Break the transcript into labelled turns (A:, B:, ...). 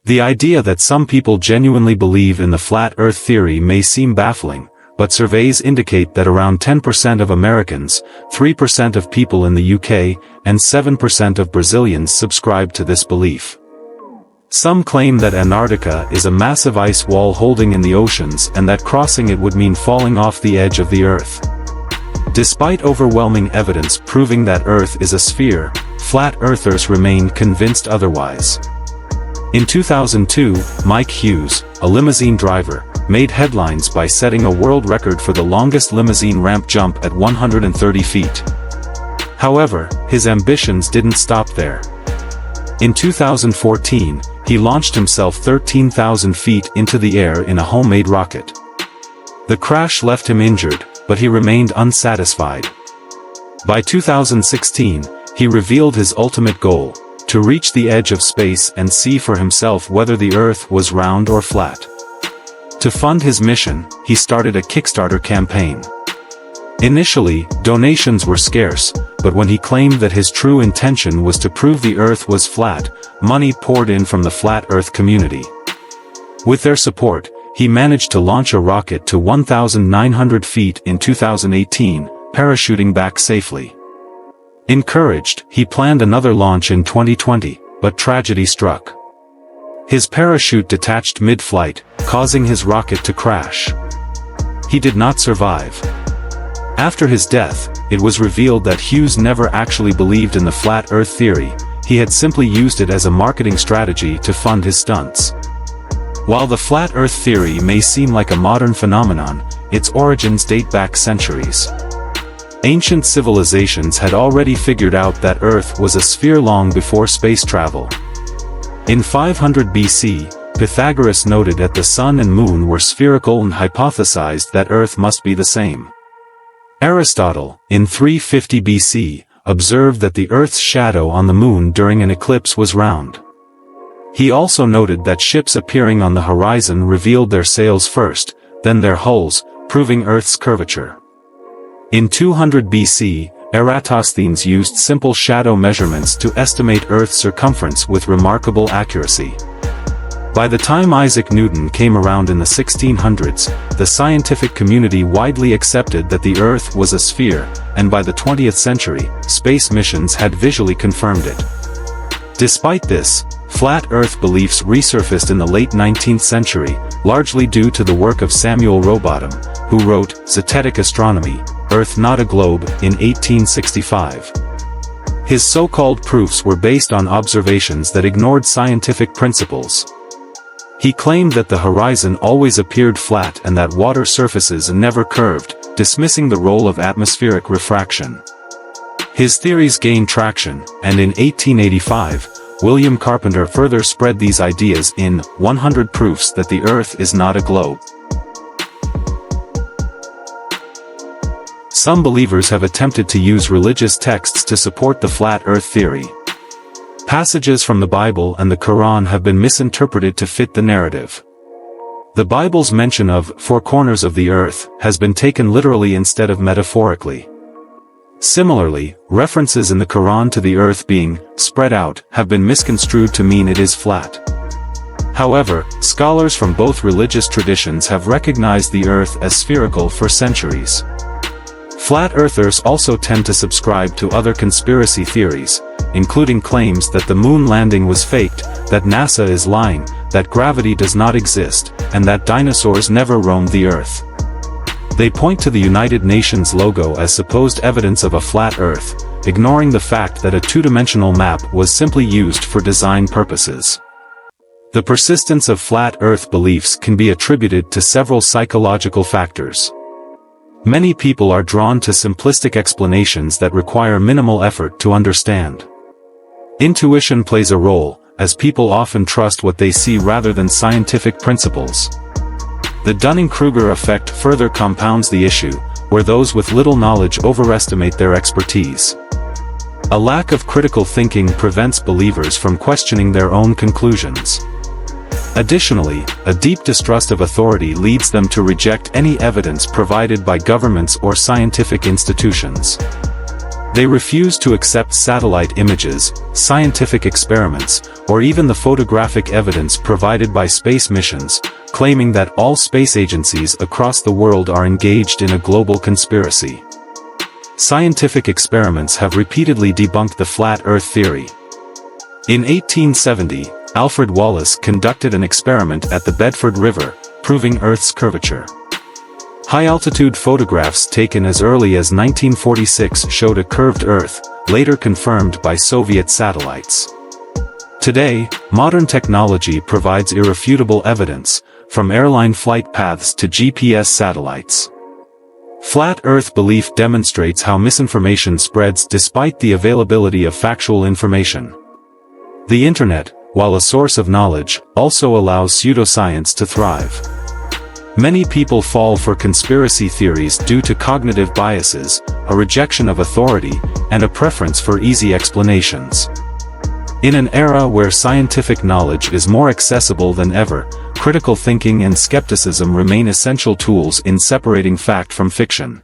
A: The idea that some people genuinely believe in the flat Earth theory may seem baffling, but surveys indicate that around 10% of Americans, 3% of people in the UK, and 7% of Brazilians subscribe to this belief. Some claim that Antarctica is a massive ice wall holding in the oceans and that crossing it would mean falling off the edge of the Earth. Despite overwhelming evidence proving that Earth is a sphere, flat earthers remain convinced otherwise. In 2002, Mike Hughes, a limousine driver, made headlines by setting a world record for the longest limousine ramp jump at 130 feet. However, his ambitions didn't stop there. In 2014, he launched himself 13,000 feet into the air in a homemade rocket. The crash left him injured, but he remained unsatisfied. By 2016, he revealed his ultimate goal: to reach the edge of space and see for himself whether the Earth was round or flat. To fund his mission, he started a Kickstarter campaign. Initially, donations were scarce, but when he claimed that his true intention was to prove the Earth was flat, money poured in from the Flat Earth community. With their support, he managed to launch a rocket to 1,900 feet in 2018, parachuting back safely. Encouraged, he planned another launch in 2020, but tragedy struck. His parachute detached mid-flight, causing his rocket to crash. He did not survive. After his death, it was revealed that Hughes never actually believed in the flat Earth theory. He had simply used it as a marketing strategy to fund his stunts. While the flat Earth theory may seem like a modern phenomenon, its origins date back centuries. Ancient civilizations had already figured out that Earth was a sphere long before space travel. In 500 BC, Pythagoras noted that the Sun and Moon were spherical and hypothesized that Earth must be the same. Aristotle, in 350 BC, observed that the Earth's shadow on the Moon during an eclipse was round. He also noted that ships appearing on the horizon revealed their sails first, then their hulls, proving Earth's curvature. In 200 BC, Eratosthenes used simple shadow measurements to estimate Earth's circumference with remarkable accuracy. By the time Isaac Newton came around in the 1600s, the scientific community widely accepted that the Earth was a sphere, and by the 20th century, space missions had visually confirmed it. Despite this, flat Earth beliefs resurfaced in the late 19th century, largely due to the work of Samuel Rowbotham, who wrote Zetetic Astronomy, Earth Not a Globe, in 1865. His so-called proofs were based on observations that ignored scientific principles. He claimed that the horizon always appeared flat and that water surfaces never curved, dismissing the role of atmospheric refraction. His theories gained traction, and in 1885, William Carpenter further spread these ideas in 100 Proofs That the Earth is Not a Globe. Some believers have attempted to use religious texts to support the flat Earth theory. Passages from the Bible and the Quran have been misinterpreted to fit the narrative. The Bible's mention of four corners of the earth has been taken literally instead of metaphorically. Similarly, references in the Quran to the earth being spread out have been misconstrued to mean it is flat. However, scholars from both religious traditions have recognized the earth as spherical for centuries. Flat earthers also tend to subscribe to other conspiracy theories, including claims that the moon landing was faked, that NASA is lying, that gravity does not exist, and that dinosaurs never roamed the earth. They point to the United Nations logo as supposed evidence of a flat earth, ignoring the fact that a two-dimensional map was simply used for design purposes. The persistence of flat earth beliefs can be attributed to several psychological factors. Many people are drawn to simplistic explanations that require minimal effort to understand. Intuition plays a role, as people often trust what they see rather than scientific principles. The Dunning-Kruger effect further compounds the issue, where those with little knowledge overestimate their expertise. A lack of critical thinking prevents believers from questioning their own conclusions. Additionally, a deep distrust of authority leads them to reject any evidence provided by governments or scientific institutions. They refuse to accept satellite images, scientific experiments, or even the photographic evidence provided by space missions, claiming that all space agencies across the world are engaged in a global conspiracy. Scientific experiments have repeatedly debunked the flat Earth theory. In 1870, Alfred Wallace conducted an experiment at the Bedford River, proving Earth's curvature. High-altitude photographs taken as early as 1946 showed a curved Earth, later confirmed by Soviet satellites. Today, modern technology provides irrefutable evidence, from airline flight paths to GPS satellites. Flat Earth belief demonstrates how misinformation spreads despite the availability of factual information. The Internet, while a source of knowledge, also allows pseudoscience to thrive. Many people fall for conspiracy theories due to cognitive biases, a rejection of authority, and a preference for easy explanations. In an era where scientific knowledge is more accessible than ever, critical thinking and skepticism remain essential tools in separating fact from fiction.